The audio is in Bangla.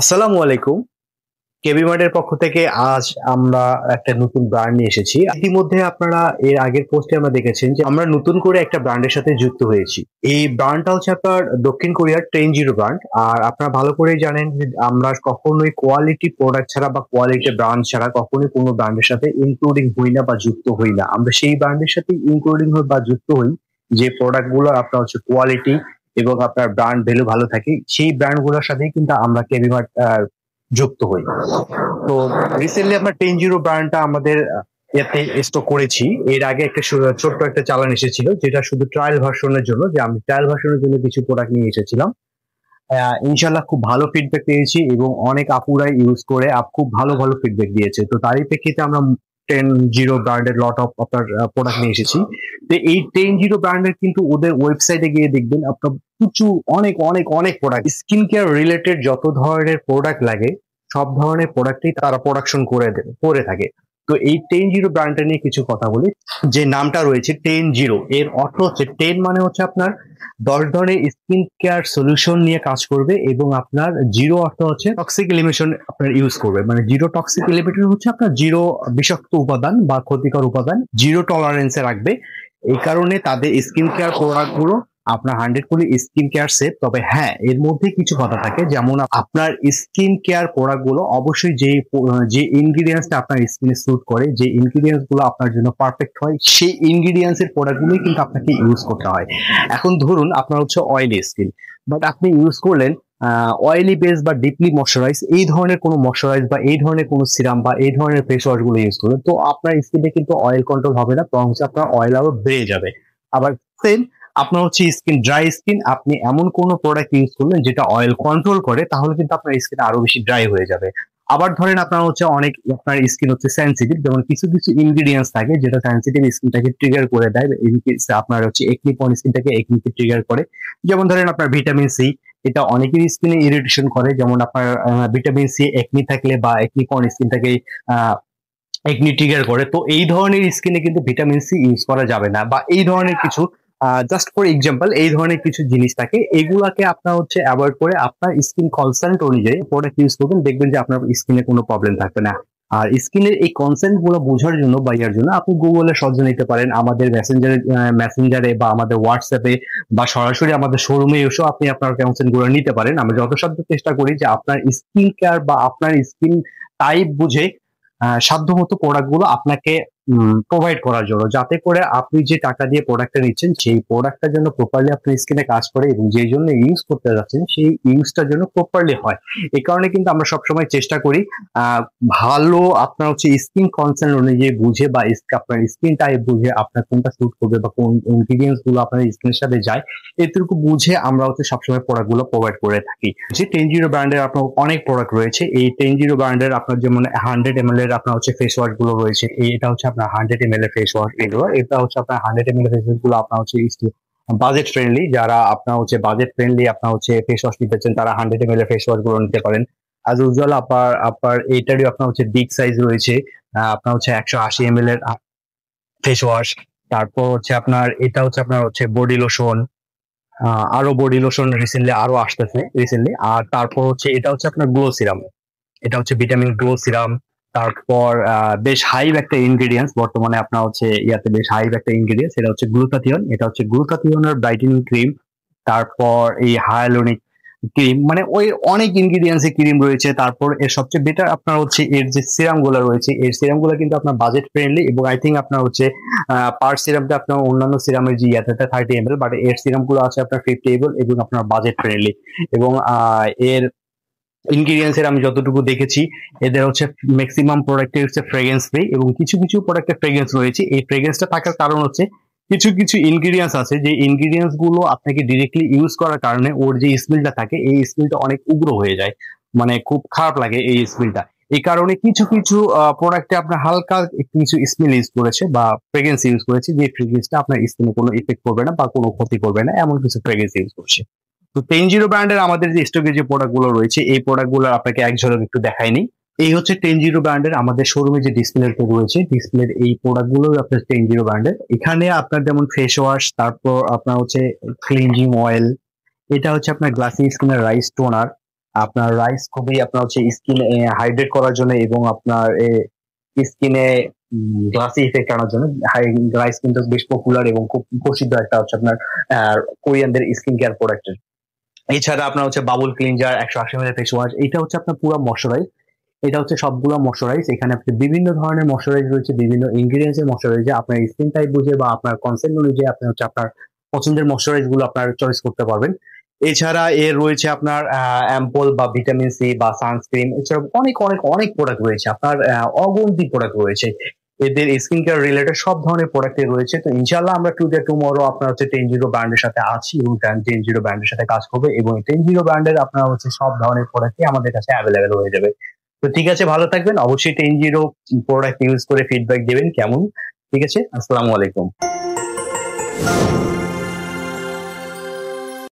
আসসালামু আলাইকুম। কেবি মার্টের পক্ষ থেকে আজ আমরা একটা নতুন ব্র্যান্ড নিয়ে এসেছি। ইতিমধ্যে আপনারা এর আগের পোস্টে আমরা দেখেছেন যে আমরা নতুন করে একটা ব্র্যান্ডের সাথে যুক্ত হয়েছি। এই ব্র্যান্ডটা হচ্ছে আপনার দক্ষিণ কোরিয়ার ট্রেন জিরো ব্র্যান্ড। আর আপনারা ভালো করেই জানেন যে আমরা কখনোই কোয়ালিটি প্রোডাক্ট ছাড়া বা কোয়ালিটি ব্র্যান্ড ছাড়া কখনোই কোনো ব্র্যান্ডের সাথে ইনক্লুডিং হই না বা যুক্ত হই না। আমরা সেই ব্র্যান্ডের সাথে ইনক্লুডিং হই বা যুক্ত হই যে প্রোডাক্ট গুলো আপনার হচ্ছে কোয়ালিটি এবং আপনার ব্র্যান্ড ভ্যালু ভালো থাকে সেই ব্র্যান্ড গুলোর সাথেই কিন্তু আমরা কেবি মার্ট যুক্ত হই। তো রিসেন্টলি আমরা 10 ব্র্যান্ডটা আমাদের এতে স্টক করেছি। এর আগে একটা ছোট্ট একটা চালান এসেছিল যেটা শুধু ট্রায়াল ভার্সনের জন্য, যে আমি ট্রায়াল ভার্সনের জন্য কিছু প্রোডাক্ট নিয়ে এসেছিলাম। ইনশাল্লাহ খুব ভালো ফিডব্যাক পেয়েছি এবং অনেক আপুরাই ইউজ করে খুব ভালো ভালো ফিডব্যাক দিয়েছে। তো তারই প্রেক্ষিতে আমরা 10 ব্র্যান্ডের লট অফ আপনার প্রোডাক্ট নিয়ে এসেছি। তো এই 10 ব্র্যান্ডের কিন্তু ওদের ওয়েবসাইটে গিয়ে দেখবেন আপনার প্রচুর অনেক অনেক অনেক প্রোডাক্ট, স্কিন কেয়ার রিলেটেড যত ধরনের প্রোডাক্ট লাগে সব ধরনের প্রোডাক্টই তারা প্রোডাকশন করে থাকে। তো এই 10 ব্র্যান্ডটা নিয়ে কিছু কথা বলি। যে নামটা রয়েছে 10, এর অর্থ হচ্ছে 10 মানে হচ্ছে আপনার 10 ধরনের স্কিন কেয়ার সলিউশন নিয়ে কাজ করবে, এবং আপনার জিরো অর্থ হচ্ছে টক্সিক এলিমিনেশন আপনার ইউজ করবে। মানে জিরো টক্সিক এলিমিনেশন হচ্ছে আপনার জিরো বিষাক্ত উপাদান বা ক্ষতিকর উপাদান জিরো টলারেন্সে রাখবে। এই কারণে তাদের স্কিন কেয়ার প্রোডাক্ট গুলো আপনার 100% স্কিন কেয়ার সেফ। তবে হ্যাঁ, এর মধ্যে কিছু কথা থাকে, যেমন আপনার স্কিন কেয়ার প্রোডাক্ট গুলো অবশ্যই যে ইনগ্রিডিয়েন্টসটা আপনার স্কিনে স্যুট করে, যে ইনগ্রিডিয়েন্টস গুলো আপনার জন্য পারফেক্ট হয়, সেই ইনগ্রিডিয়েন্টস এর প্রোডাক্ট গুলোই কিন্তু আপনাকে ইউজ করতে হয়। এখন ধরুন আপনার হচ্ছে অয়েলি স্কিন, বাট আপনি ইউজ করলেন অয়েলি বেস বা ডিপলি ময়শ্চারাইজ, এই ধরনের কোনো ময়শ্চারাইজ বা এই ধরনের কোনো সিরাম বা এই ধরনের ফেস ওয়াশ গুলো ইউজ করলেন, তো আপনার স্কিনে কিন্তু অয়েল কন্ট্রোল হবে না, বরং হচ্ছে আপনার অয়েল আরো বেড়ে যাবে। আবার সেম আপনার হচ্ছে স্কিন ড্রাই স্কিন, আপনি এমন কোনো প্রোডাক্ট ইউজ করলেন যেটা অয়েল কন্ট্রোল করে, তাহলে কিন্তু আপনার স্কিন আরো বেশি ড্রাই হয়ে যাবে। আবার ধরেন আপনার হচ্ছে অনেক আপনার স্কিন হচ্ছে সেন্সিটিভ, যেমন কিছু কিছু ইনগ্রিডিয়েন্টস থাকে যেটা সেন্সিটিভ স্কিনটাকে ট্রিগার করে দেয়, আপনার হচ্ছে একনি পন স্কিনটাকে একনিকে ট্রিগার করে। যেমন ধরেন আপনার ভিটামিন সি, এটা অনেকের স্কিনে ইরিটেশন করে, যেমন আপনার ভিটামিন সি একনি থাকলে বা একনি পন স্কিনটাকে একনি ট্রিগার করে। তো এই ধরনের স্কিনে কিন্তু ভিটামিন সি ইউজ করা যাবে না, বা এই ধরনের কিছু জাস্ট ফর এক্সাম্পল এই ধরনের কিছু জিনিস থাকে, এগুলাকে আপনার হচ্ছে অ্যাভয়েড করে আপনার স্কিন কনসার্ন অনুযায়ী প্রোডাক্ট ইউজ করবেন, দেখবেন যে আপনার স্কিনে কোনো প্রবলেম থাকবে না। আর স্কিনের এই কনসেন্ট গুলো বোঝার জন্য বা ইয়ার জন্য আপনি গুগলে সাহায্য নিতে পারেন, আমাদের মেসেঞ্জারে বা আমাদের হোয়াটসঅ্যাপে বা সরাসরি আমাদের শোরুমে এসেও আপনি আপনার কনসেন্ট গুলো নিতে পারেন। আমরা যথাসাধ্য চেষ্টা করি যে আপনার স্কিন কেয়ার বা আপনার স্কিন টাইপ বুঝে সাধ্যমতো প্রোডাক্ট গুলো আপনাকে প্রোভাইড করার জন্য, যাতে করে আপনি যে টাকা দিয়ে প্রোডাক্টটা নিচ্ছেন সেই প্রোডাক্টটার জন্য প্রপারলি আপনার স্কিনে কাজ করে, এবং যেই জন্য ইউজ করতে যাচ্ছেন সেই ইউজটার জন্য প্রপারলি হয়। এই কারণে কিন্তু আমরা সবসময় চেষ্টা করি ভালো আপনার হচ্ছে স্কিন কনসার্ন অনুযায়ী বুঝে বা আপনার স্কিন টাইপ বুঝে আপনার কোনটা স্যুট করবে বা কোন ইনগ্রিডিয়েন্টস গুলো আপনার স্কিনের সাথে যায়, এটুকু বুঝে আমরা হচ্ছে সবসময় প্রোডাক্ট গুলো প্রোভাইড করে থাকি। যে 10 ব্র্যান্ডের আপনার অনেক প্রোডাক্ট রয়েছে। এই 10 ব্র্যান্ডের আপনার যেমন 100 ml এর আপনার হচ্ছে ফেস ওয়াশ গুলো রয়েছে। এটা হচ্ছে আপনার 100 ml এর ফেস ওয়াশ, এগুলো এটা হচ্ছে আপনার 100 ml ফেস ওয়াশ গুলো আপনার হচ্ছে বাজেট ফ্রেন্ডলি। যারা আপনার হচ্ছে বাজেট ফ্রেন্ডলি আপনার হচ্ছে ফেস ওয়াশ নিতে চান, তারা 100 ml এর ফেস ওয়াশ গুলো নিতে পারেন। আজ উজ্জ্বল আপনার এইটারই আপনার হচ্ছে বিগ সাইজ রয়েছে, আপনার হচ্ছে 180 ml এর ফেস ওয়াশ। তারপর হচ্ছে আপনার এটা হচ্ছে আপনার হচ্ছে বডি লোশন, আরো বডি লোশন রিসেন্টলি আরো আসতেছে রিসেন্টলি। আর তারপর হচ্ছে এটা হচ্ছে আপনার গ্লো সিরাম, এটা হচ্ছে ভিটামিন গ্লো সিরাম। তারপর বেশ হাইভ একটা ইনগ্রেডিয়েন্টস বর্তমানে আপনার হচ্ছে ইয়াতে বেশ হাইভ একটা ইনগ্রেডিয়েন্টস, এটা হচ্ছে গ্লুটাথিয়ন, এটা হচ্ছে গ্লুটাথিয়নের ব্রাইটেনিং ক্রিম। তারপর এই হায়ালুরনিক ক্রিম, মানে ওই অনেক ইনগ্রিডিয়েন্টস ক্রিম রয়েছে। তারপর এর সবচেয়ে বেটার আপনার হচ্ছে এর যে সিরাম গুলো রয়েছে, এর সিরাম গুলো কিন্তু আপনার বাজেট ফ্রেন্ডলি, এবং আই থিঙ্ক আপনার হচ্ছে পার সিরামটা আপনার অন্যান্য সিরামের যে ইয়াতে 30 ml, বাট এর সিরাম গুলো আছে আপনার 50 ml এবং আপনার বাজেট ফ্রেন্ডলি। এবং এর ইনগ্রিডিয়েন্টস এর আমি যতটুকু দেখেছি, এদের হচ্ছে ম্যাক্সিমাম প্রোডাক্টে হচ্ছে ফ্রেগ্রেন্স ফ্রি, এবং কিছু কিছু প্রোডাক্টে ফ্রেগ্রেন্স রয়েছে। এই ফ্রেগ্রেন্সটা থাকার কারণ হচ্ছে কিছু কিছু ইনগ্রিডিয়েন্টস আছে, যে ইনগ্রিডিয়েন্টস গুলো আপনাকে ডিরেক্টলি ইউজ করার কারণে ওর যে স্মেলটা থাকে এই স্মেলটা অনেক উগ্র হয়ে যায়, মানে খুব খারাপ লাগে এই স্মেলটা। এই কারণে কিছু কিছু প্রোডাক্টে আপনার হালকা একটু কিছু স্মেল ইউজ করেছে বা ফ্রেগ্রেন্স ইউজ করেছে, যে ফ্রেগ্রেন্সটা আপনার স্কিনে কোনো ইফেক্ট করবে না বা কোনো ক্ষতি করবে না, এমন কিছু ফ্রেগ্রেন্স ইউজ করছে। তো 10 ব্র্যান্ডের আমাদের যে স্টকে যে প্রোডাক্ট গুলো রয়েছে, এই প্রোডাক্ট গুলো আপনাকে এক ঝলক একটু দেখাইনি। এই হচ্ছে 10 ব্র্যান্ডের আমাদের শোরুমে যে ডিসপ্লেতে রয়েছে, ডিসপ্লের এই প্রোডাক্ট গুলো আপনার 10 ব্র্যান্ডের। এখানে আপনার যেমন ফেস ওয়াশ, তারপর আপনার হচ্ছে ক্লিনজিং অয়েল, এটা হচ্ছে আপনার গ্লাসি স্কিনের রাইস টোনার, আপনার রাইস খুবই আপনার হচ্ছে স্কিন হাইড্রেট করার জন্য এবং আপনার স্কিনে গ্লাসি ইফেক্ট আনার জন্য। রাইস কিন্তু বেশ পপুলার এবং খুব প্রসিদ্ধ একটা হচ্ছে আপনার কোরিয়ানদের স্কিন কেয়ার প্রোডাক্ট। এছাড়া আপনার হচ্ছে bubble cleanser 180 ml face wash, এটা হচ্ছে আপনার পুরো ময়শ্চারাইজ। এটা হচ্ছে সবগুলো ময়শ্চারাইজ। এখানে আপনি বিভিন্ন ধরনের ময়শ্চারাইজ রয়েছে, বিভিন্ন ইনগ্রিডিয়েন্টস এর ময়শ্চারাইজ, আপনার স্কিন টাইপ বুঝে বা আপনার কনসেন্ট অনুযায়ী আপনি হচ্ছে আপনার পছন্দের ময়শ্চারাইজ গুলো আপনার চয়েস করতে পারবেন। এছাড়া এর রয়েছে আপনার অ্যাম্পল বা ভিটামিন সি বা সানস্ক্রিন, এছাড়া অনেক অনেক অনেক প্রোডাক্ট রয়েছে, আপনার অগন্তি প্রোডাক্ট রয়েছে। এদের স্কিন কেয়ার রিলেটেড সব ধরনের প্রোডাক্ট রয়েছে। তো ইনশাআল্লাহ আমরা টুডে টুমরো আপনার হচ্ছে 10 ব্র্যান্ডের সাথে আছি এবং 10 ব্র্যান্ডের সাথে কাজ করবে, এবং 10 ব্র্যান্ডের আপনার হচ্ছে সব ধরনের প্রোডাক্টই আমাদের কাছে অ্যাভেলেবেল হয়ে যাবে। তো ঠিক আছে, ভালো থাকবেন। অবশ্যই 10 প্রোডাক্ট ইউজ করে ফিডব্যাক দেবেন কেমন। ঠিক আছে, আসসালামু আলাইকুম।